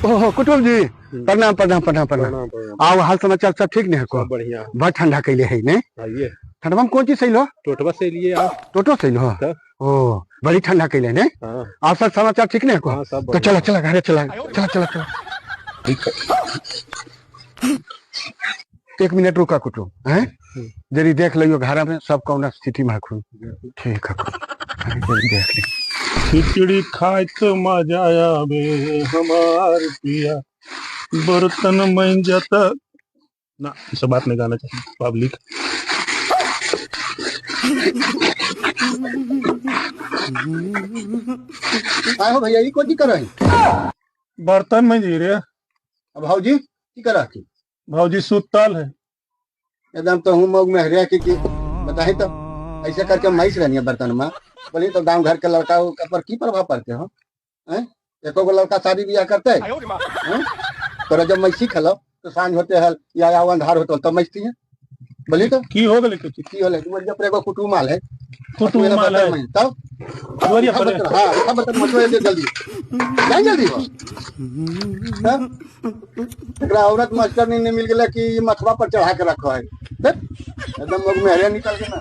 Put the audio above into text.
ओहो कुटुम जी प्रणाम प्रणाम प्रणाम प्रणाम। आओ हाल समाचार सब ठीक नहीं है को? बढ़िया। बहुत ठंडा कैले है नहीं? आइए ठंडा में कौन चीज सही लो? टोटवा से लिए आप। टोटो सही लो? ओ बड़ी ठंडा कैले नहीं? हाँ आप सब समाचार ठीक नहीं है को? हाँ सब तो चला चला घरे चला चला चला चला। एक मिनट रुका कुटुम है जरी देख लियो घर में सब कौन स्थिति में रखू। ठीक है जरी देख ली। खिचड़ी खाए तो मजा आवे हमार पिया बर्तन में जाता ना इस बात नहीं गाना चाहिए पब्लिक। आए हो भैया ये कौन ची कर रही? बर्तन में जी रे भाजी की कर रही? भाजी सुतल है एकदम तो हूँ मग में हरिया की बताई तो ऐसे करके मैस रहनी है बर्तन में। बोली तो गांव घर के लड़का पर की प्रभाव पड़ते हो? एको गो लड़का शादी ब्याह करते हैं? तोरा जब मैसी खेलो तो सांझ होते है या अंधार होते तब मैसती है। बोली तो की हो गए की होले जब एगो कुटुमाल है कुटुमाल है तब जोरिया पर हां ऐसा बर्तन मचवे दे जल्दी जाए जल्दी हो। एकरा औरत मास्टर नहीं मिल गेला कि मथवा पर चढ़ा के रखो है एकदम मग में हरिया निकल के ना।